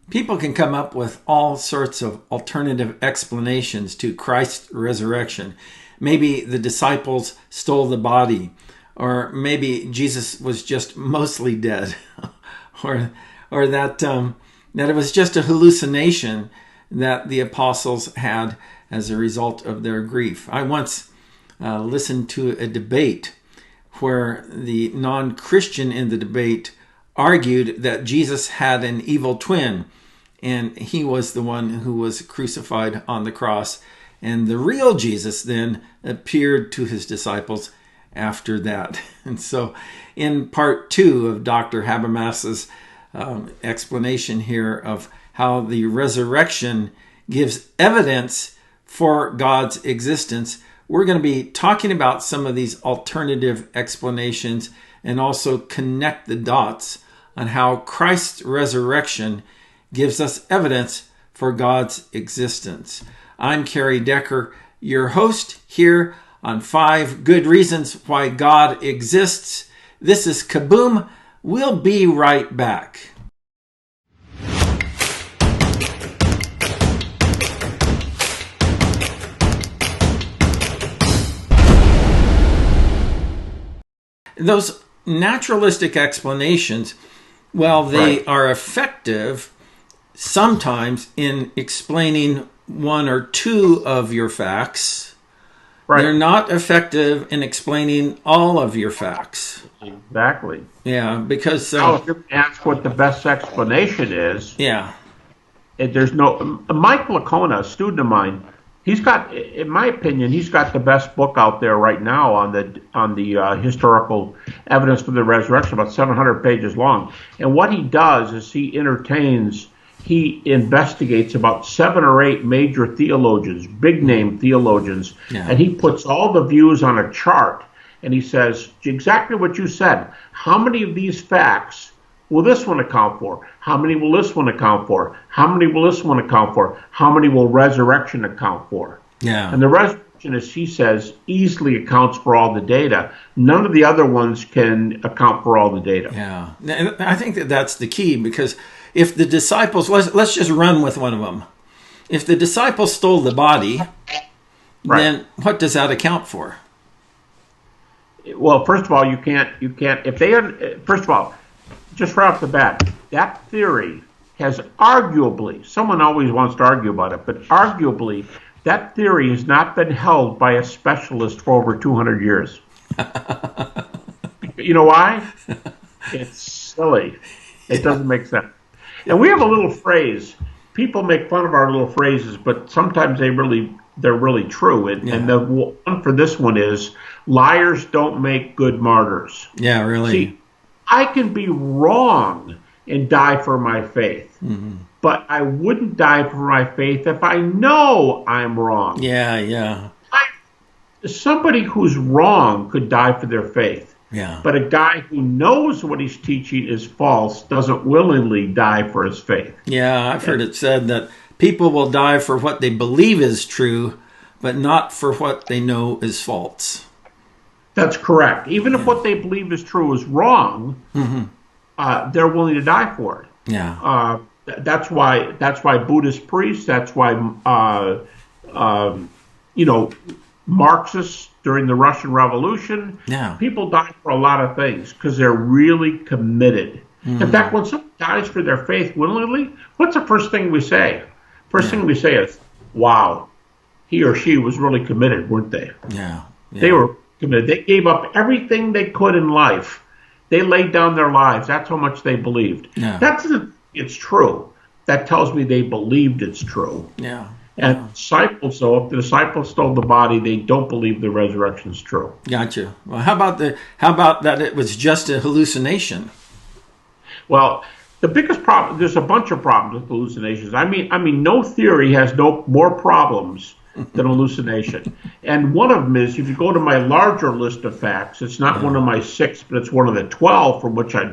People can come up with all sorts of alternative explanations to Christ's resurrection. Maybe the disciples stole the body, or maybe Jesus was just mostly dead, or that it was just a hallucination that the apostles had as a result of their grief. I once listened to a debate where the non-Christian in the debate argued that Jesus had an evil twin, and he was the one who was crucified on the cross. And the real Jesus then appeared to his disciples after that. And so in part 2 of Dr. Habermas's explanation here of how the resurrection gives evidence for God's existence, we're going to be talking about some of these alternative explanations and also connect the dots on how Christ's resurrection gives us evidence for God's existence. I'm Kerry Decker, your host here on 5 Good Reasons Why God Exists. This is Kaboom. We'll be right back. Those naturalistic explanations, well, they are effective sometimes in explaining one or two of your facts. Right. They're not effective in explaining all of your facts. Exactly. Yeah, because... now, if you ask what the best explanation is... yeah. There's no... Mike Lacona, a student of mine, he's got, in my opinion, he's got the best book out there right now on the historical evidence for the resurrection, about 700 pages long. And what he does is he investigates about 7 or 8 major theologians, big name theologians, and he puts all the views on a chart, and he says exactly what you said. How many of these facts will this one account for? How many will this one account for? How many will this one account for? How many will resurrection account for? Yeah. And the resurrection, as he says, easily accounts for all the data. None of the other ones can account for all the data. Yeah. And I think that's the key, because if the disciples, let's just run with one of them. If the disciples stole the body, then what does that account for? Well, first of all, you can't, if they, first of all, just right off the bat, that theory has arguably, someone always wants to argue about it, but arguably, that theory has not been held by a specialist for over 200 years. You know why? It's silly. It doesn't make sense. And we have a little phrase. People make fun of our little phrases, but sometimes they're really true. And the one for this one is, liars don't make good martyrs. Yeah, really. See, I can be wrong and die for my faith, but I wouldn't die for my faith if I know I'm wrong. Yeah. Somebody who's wrong could die for their faith. Yeah. But a guy who knows what he's teaching is false doesn't willingly die for his faith. Yeah, I've heard it said that people will die for what they believe is true, but not for what they know is false. That's correct. Even if what they believe is true is wrong, they're willing to die for it. Yeah. That's why Buddhist priests, that's why Marxists during the Russian Revolution, people die for a lot of things because they're really committed. In fact, when someone dies for their faith willingly, what's the first thing we say? First thing we say is, wow, he or she was really committed, weren't they? Yeah. They were committed. They gave up everything they could in life. They laid down their lives. That's how much they believed. It's true. That tells me they believed it's true. Yeah. And disciples, though, if the disciples stole the body, they don't believe the resurrection is true. Gotcha. Well, how about that it was just a hallucination? Well, the biggest problem, there's a bunch of problems with hallucinations. I mean, no theory has more problems than hallucination. And one of them is, if you go to my larger list of facts, it's not one of my 6, but it's one of the 12 from which I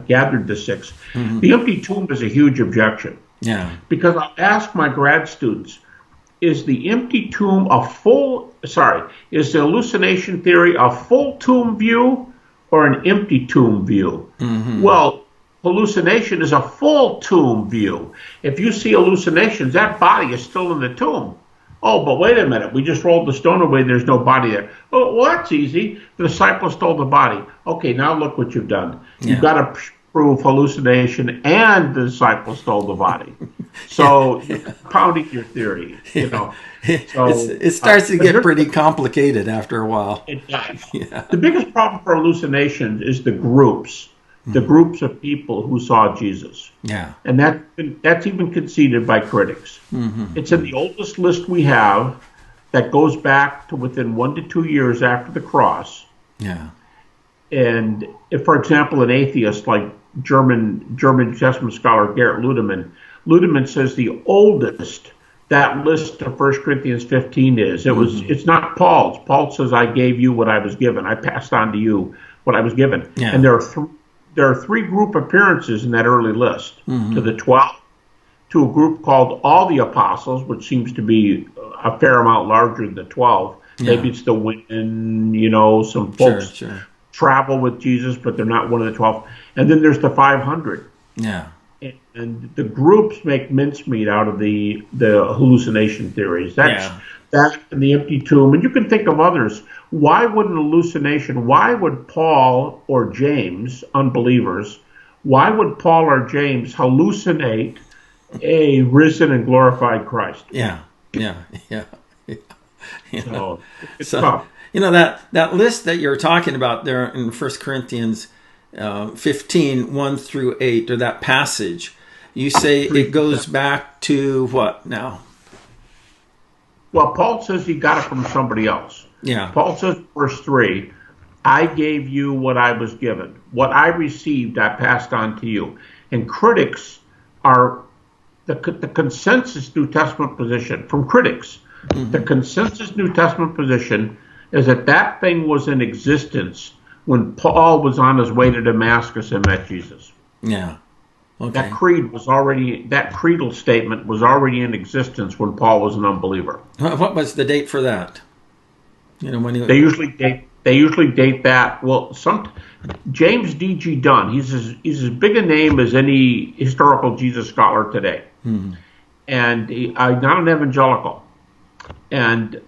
gathered the 6. The empty tomb is a huge objection. Yeah. Because I'll ask my grad students, is the empty tomb is the hallucination theory a full tomb view or an empty tomb view? Well, hallucination is a full tomb view. If you see hallucinations, that body is still in the tomb. Oh, but wait a minute. We just rolled the stone away. There's no body there. Oh, well, that's easy. The disciples stole the body. Okay, now look what you've done. Yeah. You've got to prove hallucination and the disciples stole the body. So you're pounding your theory, you know. So, it starts to get pretty complicated after a while. It does. Yeah. The biggest problem for hallucinations is the groups. The groups of people who saw Jesus. Yeah. And that's even conceded by critics. Mm-hmm. It's in the oldest list we have that goes back to within 1 to 2 years after the cross. Yeah. And if, for example, an atheist like German Testament scholar Gerrit Ludemann says the oldest that list of 1 Corinthians 15 is. It's not Paul's. Paul says, I gave you what I was given. I passed on to you what I was given. Yeah. And there are three group appearances in that early list. Mm-hmm. To the 12, to a group called All the Apostles, which seems to be a fair amount larger than the 12. Yeah. Maybe it's the women, some folks travel with Jesus, but they're not one of the 12. And then there's the 500. Yeah. And the groups make mincemeat out of the hallucination theories. That and the empty tomb. And you can think of others. Why would an hallucination, why would Paul or James, unbelievers, why would Paul or James hallucinate a risen and glorified Christ? Yeah. So, it's tough. That list that you're talking about there in 1 Corinthians 15, 1 through 8, or that passage, you say it goes back to what now? Well, Paul says he got it from somebody else. Yeah. Paul says, verse 3, I gave you what I was given. What I received, I passed on to you. And critics are the consensus New Testament position from critics. Mm-hmm. The consensus New Testament position is that thing was in existence when Paul was on his way to Damascus and met Jesus. Yeah. Okay. That creedal statement was already in existence when Paul was an unbeliever. What was the date for that? When they usually date that. Well, James D.G. Dunn. He's as big a name as any historical Jesus scholar today, and not an evangelical. And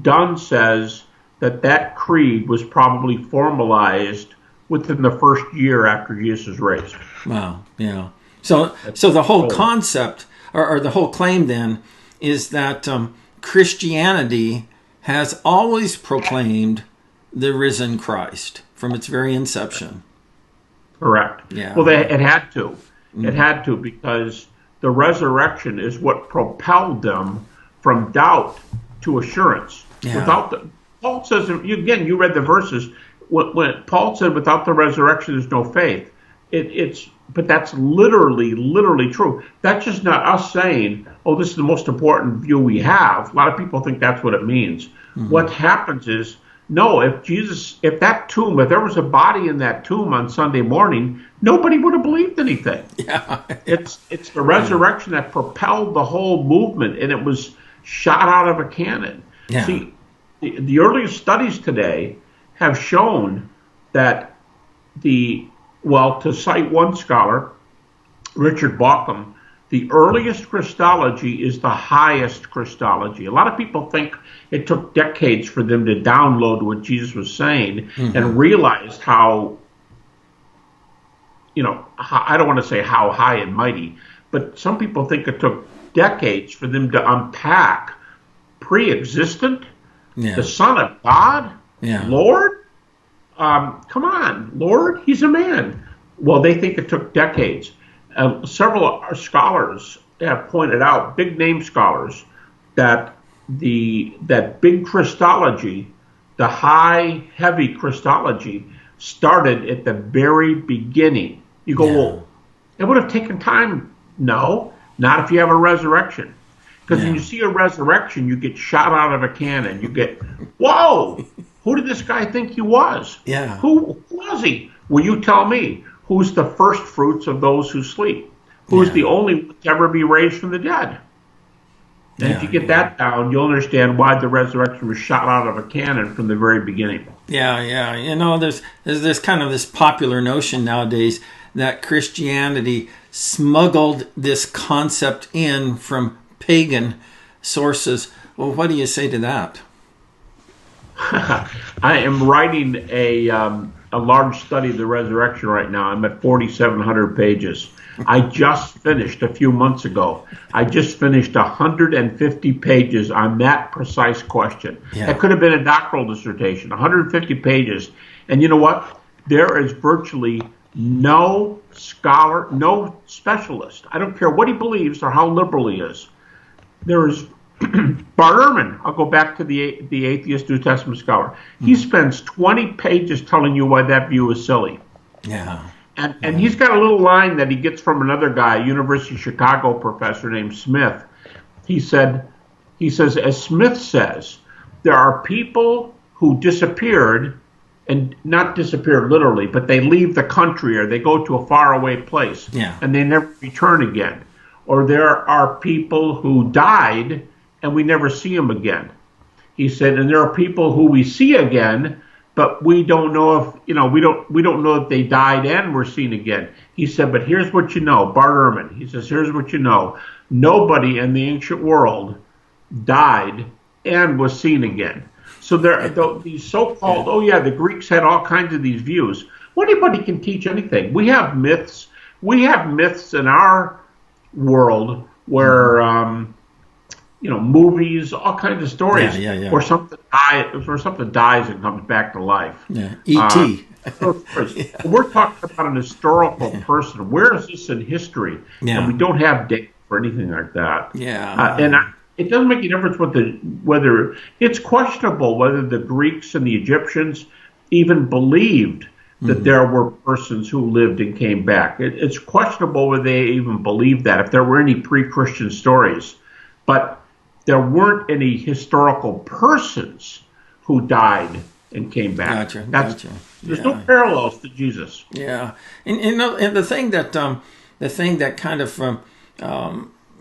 Dunn says that creed was probably formalized within the first year after Jesus was raised. Wow. Yeah. So the whole concept or the whole claim then is that Christianity has always proclaimed the risen Christ from its very inception. Correct. Yeah. Well, it had to. Mm-hmm. It had to, because the resurrection is what propelled them from doubt to assurance. Yeah. Paul says, again, you read the verses. When Paul said, without the resurrection, there's no faith. But that's literally true. That's just not us saying, oh, this is the most important view we have. A lot of people think that's what it means. Mm-hmm. What happens is, no, if there was a body in that tomb on Sunday morning, nobody would have believed anything. Yeah. It's the resurrection that propelled the whole movement, and it was shot out of a cannon. Yeah. See, the earliest studies today have shown that to cite one scholar, Richard Bauckham, the earliest Christology is the highest Christology. A lot of people think it took decades for them to download what Jesus was saying and realize how, I don't want to say how high and mighty, but some people think it took decades for them to unpack pre-existent, the Son of God, Lord. Come on, Lord, he's a man. Well, they think it took decades. Several scholars have pointed out, big name scholars, that that big Christology, the high, heavy Christology, started at the very beginning. You go, well, it would have taken time. No, not if you have a resurrection. Because when you see a resurrection, you get shot out of a cannon. You get, whoa, who did this guy think he was? Yeah. Who was he? Will you tell me? Who's the first fruits of those who sleep? Who's the only one to ever be raised from the dead? And if you get that down, you'll understand why the resurrection was shot out of a cannon from the very beginning. Yeah. There's kind of this popular notion nowadays that Christianity smuggled this concept in from pagan sources. Well, what do you say to that? I am writing a large study of the resurrection right now. I'm at 4,700 pages. I just finished a few months ago. I just finished 150 pages on that precise question. Yeah. It could have been a doctoral dissertation, 150 pages. And you know what? There is virtually no scholar, no specialist. I don't care what he believes or how liberal he is. There is Bart Ehrman. I'll go back to the atheist New Testament scholar. He spends 20 pages telling you why that view is silly. Yeah. And he's got a little line that he gets from another guy, a University of Chicago professor named Smith. He says, as Smith says, there are people who disappeared, and not disappeared literally, but they leave the country or they go to a faraway place, and they never return again. Or there are people who died and we never see them again. He said, and there are people who we see again, but we don't know if, we don't know if they died and were seen again. He said, but here's what you know, Bart Ehrman. He says, here's what you know. Nobody in the ancient world died and was seen again. So there are these so-called, the Greeks had all kinds of these views. Well, anybody can teach anything. We have myths. We have myths in our world where, movies, all kinds of stories where something dies and comes back to life. Yeah, E.T. We're talking about an historical person. Where is this in history? Yeah. And we don't have data for anything like that. Yeah. It doesn't make a difference whether it's questionable whether the Greeks and the Egyptians even believed that there were persons who lived and came back. It's questionable whether they even believed that, if there were any pre-Christian stories. But there weren't any historical persons who died and came back. Gotcha. There's no parallels to Jesus. Yeah, and the thing that kind of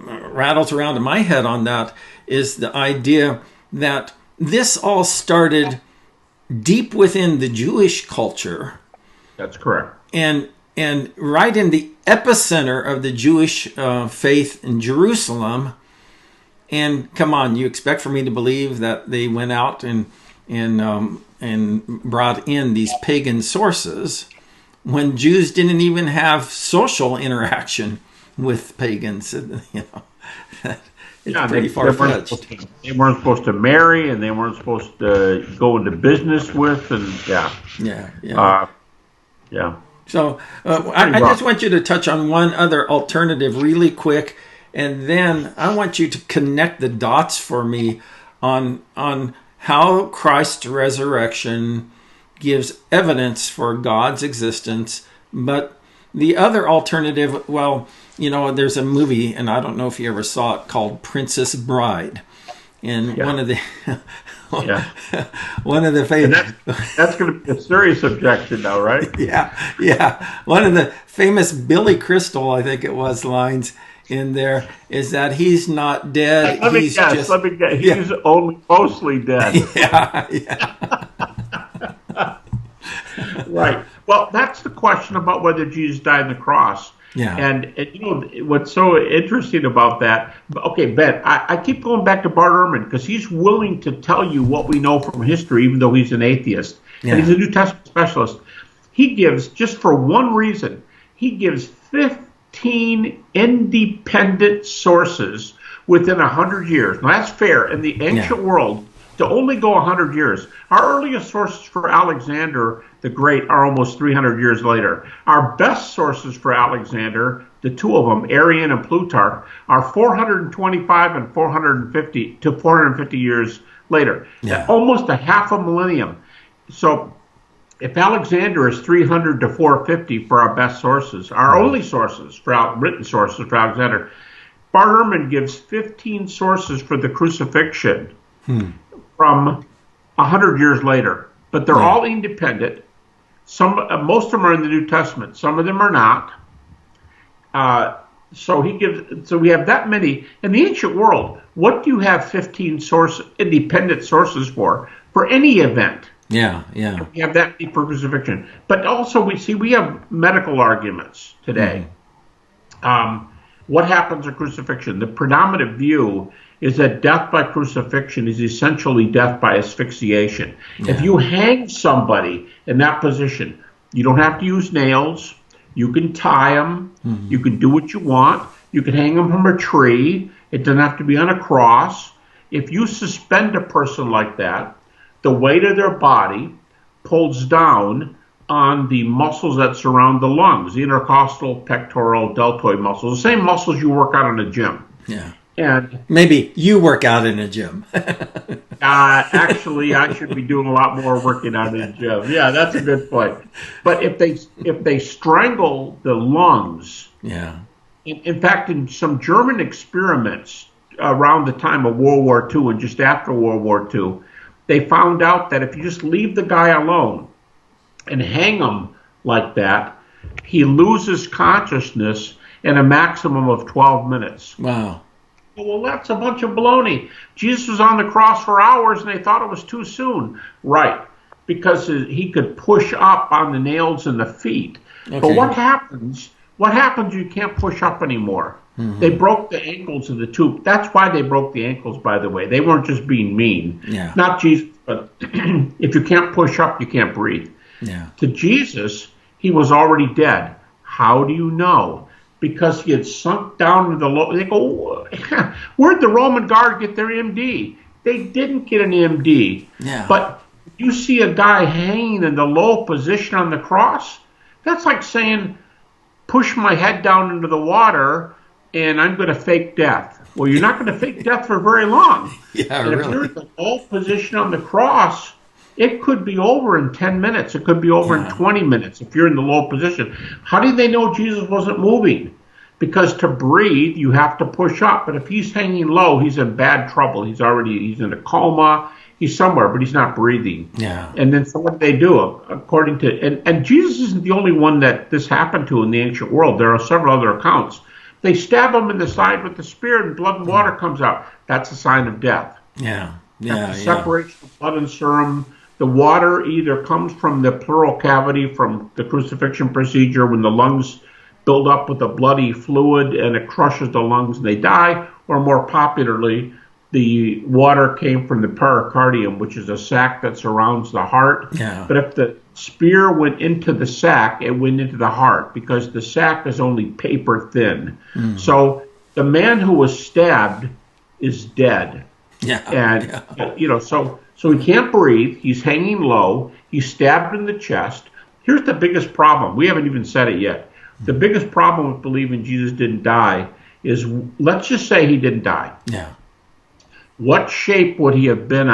rattles around in my head on that is the idea that this all started deep within the Jewish culture. That's correct. And right in the epicenter of the Jewish faith in Jerusalem. And come on, you expect for me to believe that they went out and brought in these pagan sources when Jews didn't even have social interaction with pagans? It's pretty far-fetched. They weren't supposed to marry, and they weren't supposed to go into business with, and So I just want you to touch on one other alternative really quick. And then I want you to connect the dots for me on how Christ's resurrection gives evidence for God's existence. But the other alternative, there's a movie, and I don't know if you ever saw it, called Princess Bride. And one of the famous... That's going to be a serious objection now, right? Yeah. One of the famous Billy Crystal, I think it was, lines in there is that he's not dead. Let me guess. He's only mostly dead. Right. Well, that's the question about whether Jesus died on the cross. Yeah. And what's so interesting about that? Okay, Ben, I keep going back to Bart Ehrman because he's willing to tell you what we know from history, even though he's an atheist and he's a New Testament specialist. He gives, just for one reason, he gives 15 independent sources within 100 years. Now, that's fair. In the ancient world, to only go 100 years. Our earliest sources for Alexander the Great are almost 300 years later. Our best sources for Alexander, the two of them, Arrian and Plutarch, are 425 and 450 years later. Almost a half a millennium. So if Alexander is 300 to 450 for our best sources, our only sources, written sources for Alexander, Bart Ehrman gives 15 sources for the crucifixion from 100 years later. But they're all independent. Most of them are in the New Testament. Some of them are not. So we have that many. In the ancient world, what do you have 15 independent sources for any event? Yeah, yeah. We have that need for crucifixion. But also we have medical arguments today. What happens at crucifixion? The predominant view is that death by crucifixion is essentially death by asphyxiation. Yeah. If you hang somebody in that position, you don't have to use nails. You can tie them. You can do what you want. You can hang them from a tree. It doesn't have to be on a cross. If you suspend a person like that, the weight of their body pulls down on the muscles that surround the lungs, the intercostal, pectoral, deltoid muscles, the same muscles you work out in a gym. Yeah. And maybe you work out in a gym. Actually, I should be doing a lot more working out in a gym. Yeah, that's a good point. But if they strangle the lungs, yeah. In fact, in some German experiments around the time of World War II and just after World War II, they found out that if you just leave the guy alone and hang him like that, he loses consciousness in a maximum of 12 minutes. Wow. Well, that's a bunch of baloney. Jesus was on the cross for hours and they thought it was too soon. Right. Because he could push up on the nails in the feet. Okay. But what happens? You can't push up anymore. Mm-hmm. They broke the ankles of the two. That's why they broke the ankles, by the way. They weren't just being mean. Yeah. Not Jesus, but if you can't push up, you can't breathe. Yeah. To Jesus, he was already dead. How do you know? Because he had sunk down to the low. They go, where'd the Roman guard get their MD? They didn't get an MD. Yeah. But you see a guy hanging in the low position on the cross, that's like saying, push my head down into the water and I'm going to fake death. Well, you're not going to fake death for very long. Yeah, and if you're in the low position on the cross, it could be over in 10 minutes. It could be over in 20 minutes if you're in the low position. How did they know Jesus wasn't moving? Because to breathe, you have to push up. But if he's hanging low, he's in bad trouble. He's in a coma. He's somewhere, but he's not breathing. Yeah. And then so what did they do? According to, and Jesus isn't the only one that this happened to in the ancient world. There are several other accounts. They stab him in the side with the spear and blood and water comes out. That's a sign of death. Yeah. Yeah. That's a separation of blood and serum. The water either comes from the pleural cavity from the crucifixion procedure when the lungs build up with a bloody fluid and it crushes the lungs and they die, or more popularly, the water came from the pericardium, which is a sac that surrounds the heart. Yeah. But if the spear went into the sac, it went into the heart because the sac is only paper thin. Mm. So the man who was stabbed is dead. Yeah. And, so he can't breathe. He's hanging low. He's stabbed in the chest. Here's the biggest problem. We haven't even said it yet. The biggest problem with believing Jesus didn't die is, let's just say he didn't die. Yeah. What shape would he have been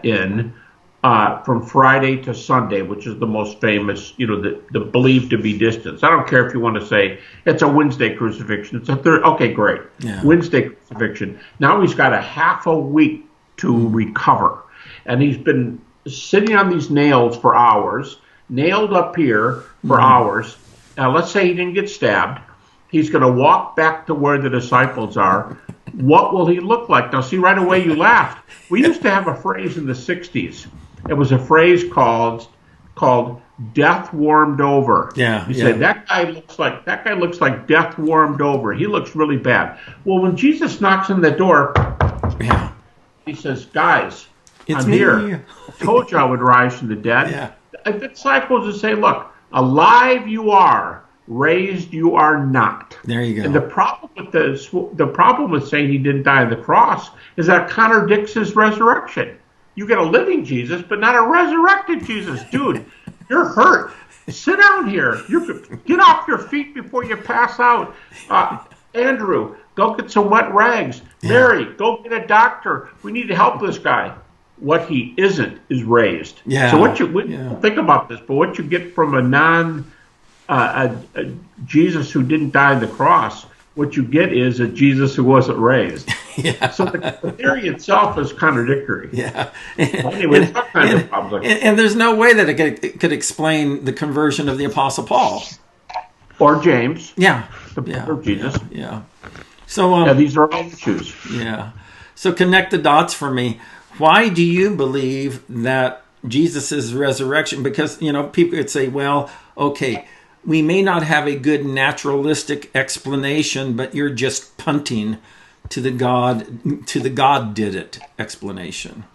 in from Friday to Sunday, which is the most famous, the believed to be distance? I don't care if you want to say it's a Wednesday crucifixion. It's a third. Okay, great. Yeah. Wednesday crucifixion. Now he's got a half a week to recover. And he's been sitting on these nails for hours, nailed up here for hours. Now, let's say he didn't get stabbed. He's going to walk back to where the disciples are. What will he look like? Now, see, right away you laughed. We used to have a phrase in the 60s. It was a phrase called death warmed over. Yeah. You said, that guy looks like death warmed over. He looks really bad. Well, when Jesus knocks on the door, he says, guys, I'm here. I told you I would rise from the dead. Yeah. The disciples would say, look, alive you are, raised you are not. There you go. And the problem with saying he didn't die on the cross is that contradicts his resurrection. You get a living Jesus, but not a resurrected Jesus. Dude, you're hurt. Sit down here. Get off your feet before you pass out. Andrew, go get some wet rags. Yeah. Mary, go get a doctor. We need to help this guy. What he isn't is raised. Yeah. So think about this, but what you get from a Jesus who didn't die on the cross, what you get is a Jesus who wasn't raised. Yeah. So the theory itself is contradictory. Yeah. Anyway, it's not kind of problems. And there's no way that it could explain the conversion of the Apostle Paul. Or James. Yeah. The brother of Jesus. Yeah. So these are all issues. Yeah. So connect the dots for me. Why do you believe that Jesus's resurrection, because people could say, well, okay, we may not have a good naturalistic explanation, but you're just punting to the God did it explanation.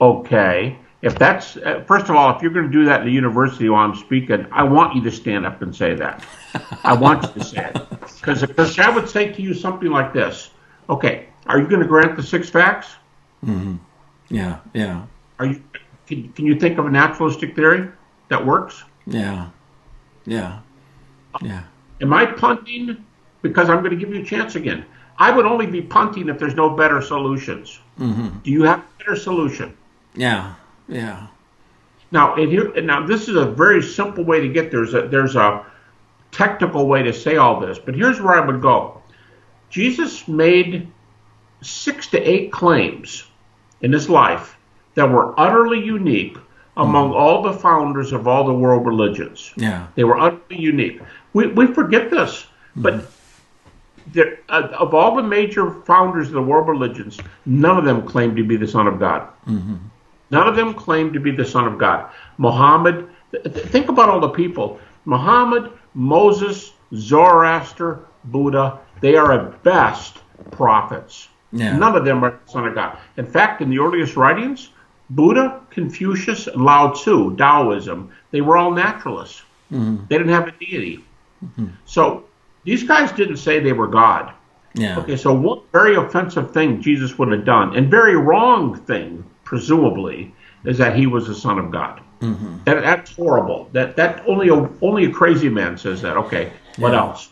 Okay. If that's, first of all, if you're going to do that in the university while I'm speaking, I want you to stand up and say that. I want you to say it. Because I would say to you something like this. Okay, are you going to grant the 6 facts? Mm-hmm. Yeah. Can you think of a naturalistic theory that works? Yeah. Am I punting because I'm going to give you a chance again? I would only be punting if there's no better solutions. Mm-hmm. Do you have a better solution? Yeah. Now, this is a very simple way to get there. There's a technical way to say all this, but here's where I would go. Jesus made 6 to 8 claims in his life that were utterly unique among all the founders of all the world religions. Yeah. They were utterly unique. We forget this, but of all the major founders of the world religions, none of them claimed to be the Son of God. Mm-hmm. None of them claimed to be the Son of God. Muhammad, think about all the people. Muhammad, Moses, Zoroaster, Buddha, they are at best prophets. Yeah. None of them are the Son of God. In fact, in the earliest writings, Buddha, Confucius, and Lao Tzu, Taoism, they were all naturalists. Mm-hmm. They didn't have a deity. Mm-hmm. So these guys didn't say they were God. Yeah. Okay, so one very offensive thing Jesus would have done, and very wrong thing, presumably, is that he was the Son of God. Mm-hmm. That's horrible. That only a crazy man says that. Okay, what else?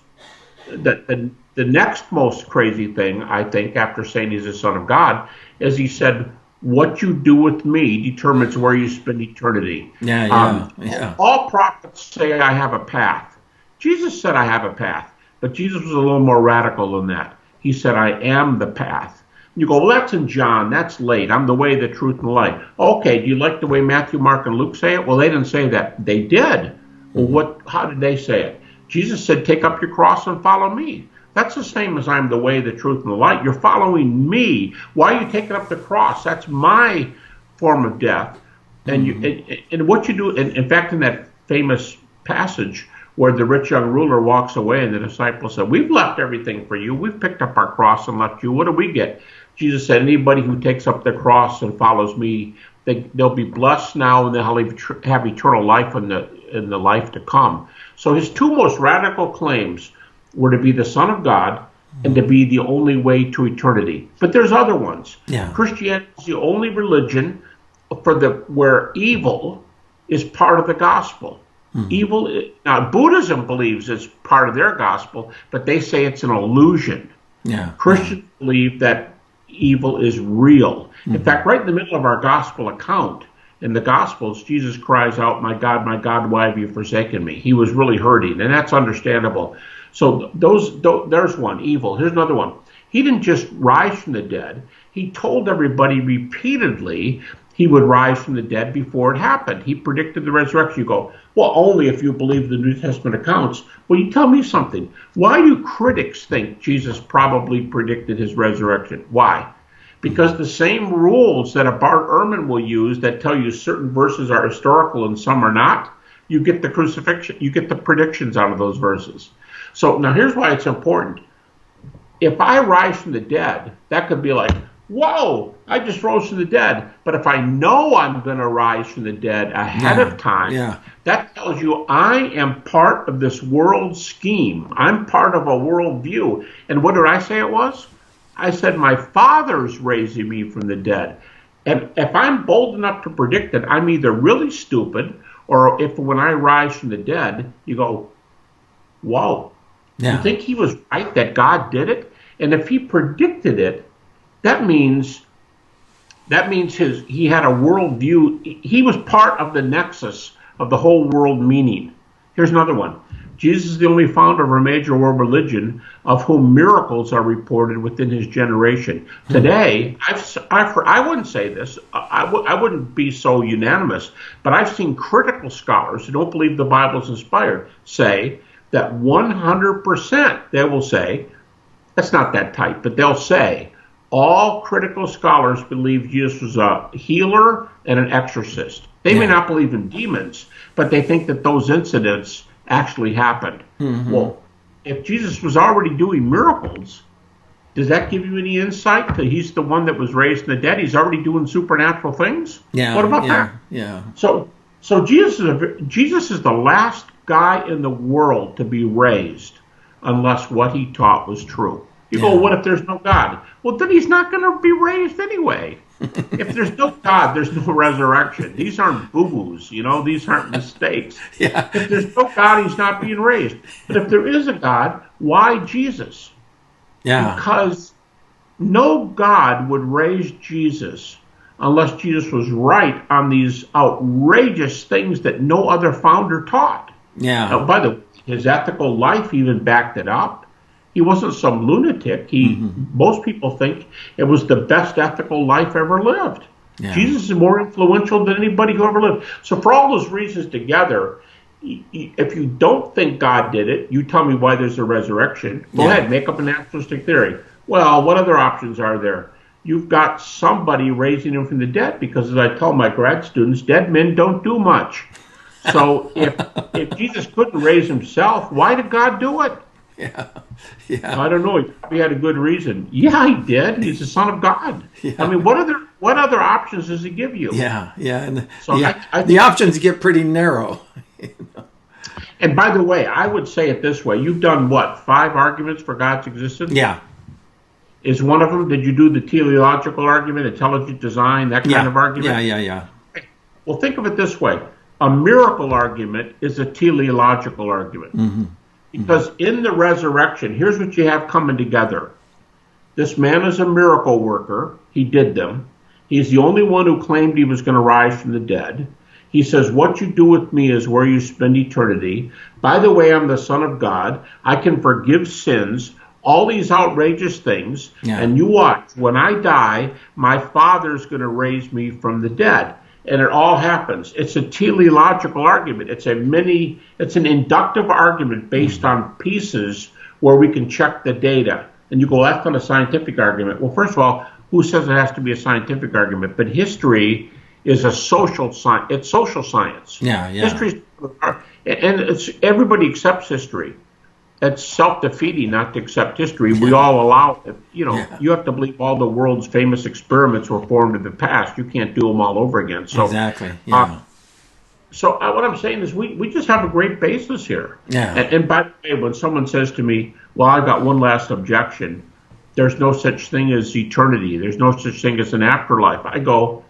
The next most crazy thing, I think, after saying he's the Son of God, is he said, "What you do with me determines where you spend eternity." Yeah. All prophets say, "I have a path." Jesus said, "I have a path," but Jesus was a little more radical than that. He said, "I am the path." You go, well, that's in John. That's late. I'm the way, the truth, and the light. Okay, do you like the way Matthew, Mark, and Luke say it? Well, they didn't say that. They did. Well, how did they say it? Jesus said, take up your cross and follow me. That's the same as I'm the way, the truth, and the light. You're following me. Why are you taking up the cross? That's my form of death. And and what you do, in fact, in that famous passage where the rich young ruler walks away and the disciples said, we've left everything for you. We've picked up our cross and left you. What do we get? Jesus said, anybody who takes up their cross and follows me, they'll be blessed now and they'll have eternal life in the life to come. So his 2 most radical claims were to be the Son of God and to be the only way to eternity. But there's other ones. Yeah. Christianity is the only religion where evil is part of the gospel. Mm-hmm. Now Buddhism believes it's part of their gospel, but they say it's an illusion. Yeah. Christians believe that evil is real. Mm-hmm. In fact, right in the middle of our gospel account, in the Gospels, Jesus cries out, my God, why have you forsaken me? He was really hurting, and that's understandable. So there's one, evil. Here's another one. He didn't just rise from the dead. He told everybody repeatedly he would rise from the dead before it happened. He predicted the resurrection. You go, well, only if you believe the New Testament accounts. Well, you tell me something. Why do critics think Jesus probably predicted his resurrection? Why? Because the same rules that a Bart Ehrman will use that tell you certain verses are historical and some are not, you get the crucifixion, you get the predictions out of those verses. So now here's why it's important. If I rise from the dead, that could be like, whoa, I just rose from the dead. But if I know I'm going to rise from the dead ahead of time, that tells you I am part of this world scheme. I'm part of a world view. And what did I say it was? I said, my Father's raising me from the dead. And if I'm bold enough to predict it, I'm either really stupid, or if when I rise from the dead, you go, whoa, you think he was right that God did it? And if he predicted it, that means he had a world view. He was part of the nexus of the whole world meaning. Here's another one. Jesus is the only founder of a major world religion of whom miracles are reported within his generation. Today, I wouldn't say this. I wouldn't be so unanimous, but I've seen critical scholars who don't believe the Bible's inspired say that 100%, they will say, that's not that tight, but they'll say, all critical scholars believe Jesus was a healer, and an exorcist. They may not believe in demons, but they think that those incidents actually happened. Well, if Jesus was already doing miracles, does that give you any insight that he's the one that was raised from the dead? He's already doing supernatural things? Yeah. What about that? Yeah. So Jesus is the last guy in the world to be raised unless what he taught was true. You go, what if there's no God? Well, then he's not going to be raised anyway. If there's no God, there's no resurrection. These aren't boo-boos, these aren't mistakes. If there's no God, he's not being raised. But if there is a God, why Jesus? Because no God would raise Jesus unless Jesus was right on these outrageous things that no other founder taught. Now, by the way, his ethical life even backed it up. He wasn't some lunatic. Most people think it was the best ethical life ever lived. Jesus is more influential than anybody who ever lived. So for all those reasons together, if you don't think God did it, you tell me why there's a resurrection. Go ahead, make up a naturalistic theory. Well, what other options are there? You've got somebody raising him from the dead, because as I tell my grad students, dead men don't do much. So if Jesus couldn't raise himself, why did God do it? I don't know. He had a good reason. Yeah, he did. He's the Son of God. I mean, what other options does he give you? And the options get pretty narrow. And by the way, I would say it this way. You've done what, 5 arguments for God's existence? Is one of them, did you do the teleological argument, intelligent design, that kind of argument? Yeah. Well, think of it this way. A miracle argument is a teleological argument. Because in the resurrection, here's what you have coming together. This man is a miracle worker. He did them. He's the only one who claimed he was going to rise from the dead. He says, what you do with me is where you spend eternity. By the way, I'm the Son of God. I can forgive sins, all these outrageous things. And you watch, when I die, my Father's going to raise me from the dead. And it all happens. It's a teleological argument. It's an inductive argument based on pieces where we can check the data. And you go, that's not a scientific argument. Well, first of all, who says it has to be a scientific argument? But history is a social science. It's social science. History, and everybody accepts history. It's self-defeating not to accept history. We all allow it. You have to believe all the world's famous experiments were formed in the past. You can't do them all over again. So, exactly. So what I'm saying is we just have a great basis here. And by the way, when someone says to me, well, I've got one last objection. There's no such thing as eternity. There's no such thing as an afterlife. I go,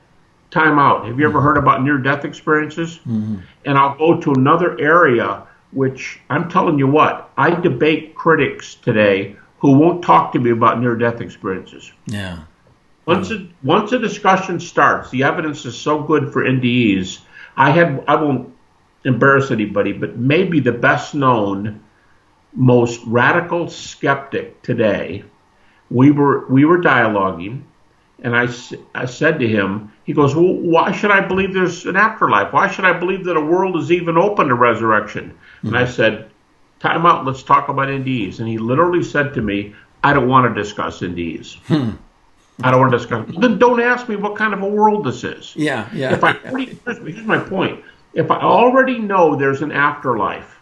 time out. Have you ever heard about near-death experiences? And I'll go to another area which I'm telling you what, I debate critics today who won't talk to me about near-death experiences. Once a discussion starts, the evidence is so good for NDEs. I won't embarrass anybody, but maybe the best known, most radical skeptic today. We were dialoguing, and I said to him, he goes, well, why should I believe there's an afterlife? Why should I believe that a world is even open to resurrection? And I said, time out, let's talk about NDEs. And he literally said to me, I don't want to discuss NDEs. I don't want to discuss. Then don't ask me what kind of a world this is. Here's my point. If I already know there's an afterlife,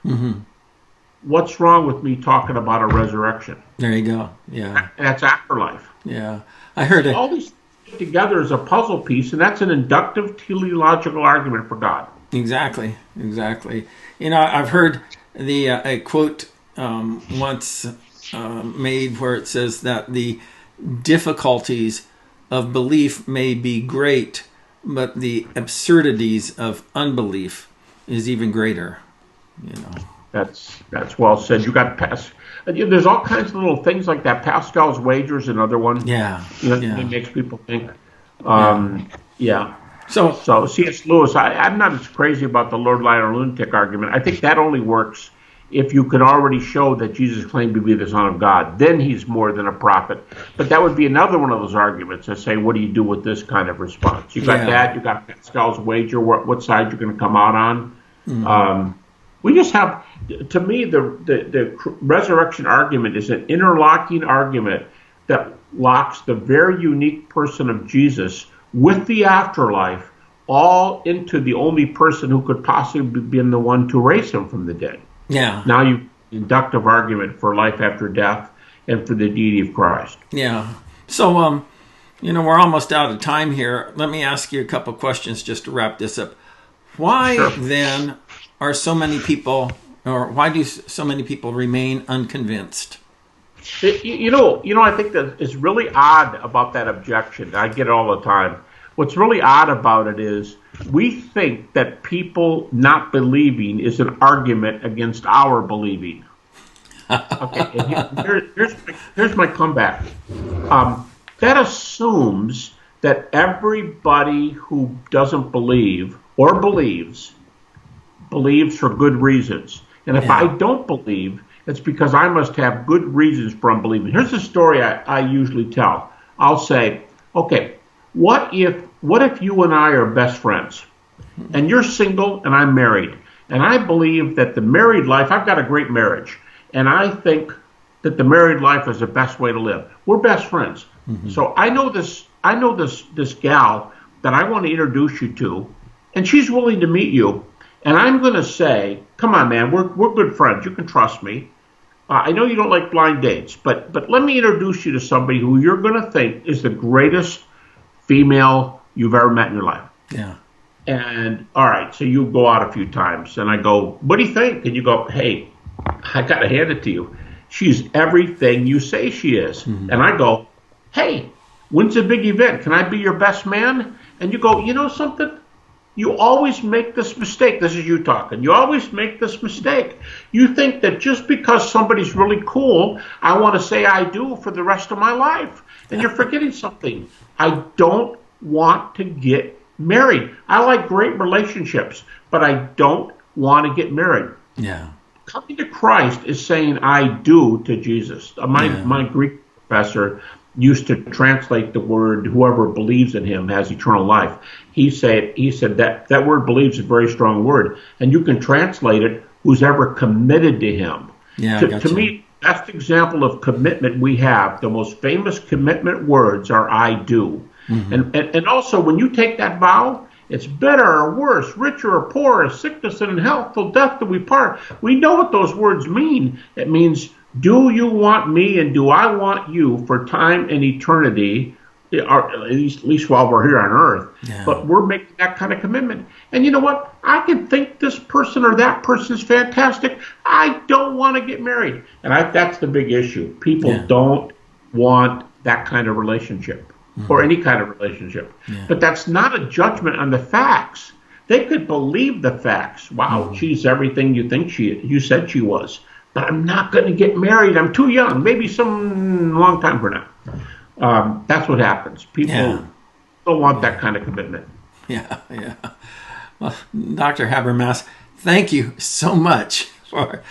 what's wrong with me talking about a resurrection? There you go. That's afterlife. I heard it. All these things together is a puzzle piece, and that's an inductive teleological argument for God. Exactly. I've heard a quote once made where it says that the difficulties of belief may be great, but the absurdities of unbelief is even greater. That's well said. You got there's all kinds of little things like that. Pascal's wager is another one. It makes people think. So C.S. Lewis, I'm not as crazy about the Lord Liar or Lunatic argument. I think that only works if you can already show that Jesus claimed to be the Son of God. Then he's more than a prophet. But that would be another one of those arguments to say, what do you do with this kind of response? You got that. You got Pascal's wager. What side you're going to come out on. We just have, to me, the resurrection argument is an interlocking argument that locks the very unique person of Jesus with the afterlife all into the only person who could possibly be the one to raise him from the dead. Yeah. Now you inductive argument for life after death and for the deity of Christ. Yeah. So, we're almost out of time here. Let me ask you a couple questions just to wrap this up. Why then are so many people, or why do so many people remain unconvinced? I think that it's really odd about that objection. I get it all the time. What's really odd about it is we think that people not believing is an argument against our believing. Okay, and here's my comeback. That assumes that everybody who doesn't believe or believes for good reasons. And if I don't believe, it's because I must have good reasons for unbelieving. Here's the story I usually tell. I'll say, okay, what if you and I are best friends, and you're single and I'm married, and I believe that the married life, I've got a great marriage, and I think that the married life is the best way to live. We're best friends. Mm-hmm. So I know this gal that I want to introduce you to, and she's willing to meet you. And I'm going to say, come on, man, we're good friends. You can trust me. I know you don't like blind dates, but let me introduce you to somebody who you're going to think is the greatest female you've ever met in your life. Yeah. And all right, so you go out a few times, and I go, what do you think? And you go, hey, I got to hand it to you. She's everything you say she is. Mm-hmm. And I go, hey, when's a big event? Can I be your best man? And you go, you know something? You always make this mistake. This is you talking. You always make this mistake. You think that just because somebody's really cool, I want to say I do for the rest of my life. And you're forgetting something. I don't want to get married. I like great relationships, but I don't want to get married. Yeah. Coming to Christ is saying I do to Jesus. My Greek professor used to translate the word whoever believes in him has eternal life. He said that word believes is a very strong word, and you can translate it who's ever committed to him. Yeah, to me, best example of commitment we have, the most famous commitment words are I do. Mm-hmm. And also when you take that vow, it's better or worse, richer or poorer, sickness and in health, till death do we part. We know what those words mean. It means, do you want me and do I want you for time and eternity, or at least while we're here on earth? Yeah. But we're making that kind of commitment. And you know what? I can think this person or that person's fantastic. I don't want to get married. And that's the big issue. People don't want that kind of relationship. Mm-hmm. Or any kind of relationship. Yeah. But that's not a judgment on the facts. They could believe the facts. Wow, she's everything you think you said she was. But I'm not going to get married. I'm too young. Maybe some long time from now. That's what happens. People don't want that kind of commitment. Yeah. Well, Dr. Habermas, thank you so much for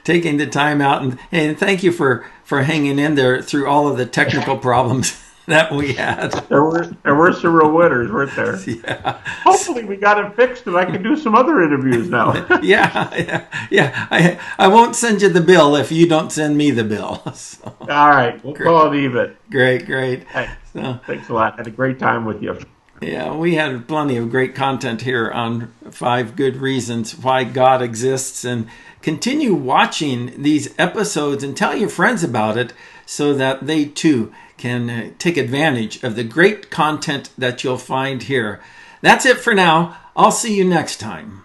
taking the time out. And thank you for hanging in there through all of the technical problems that we had. There were some real winners, weren't there? Yeah. Hopefully we got it fixed and I can do some other interviews now. Yeah. I won't send you the bill if you don't send me the bill. So. All right. We'll call it even. Great. Hey, thanks a lot. Had a great time with you. Yeah, we had plenty of great content here on 5 good reasons why God exists, and continue watching these episodes and tell your friends about it so that they too can take advantage of the great content that you'll find here. That's it for now. I'll see you next time.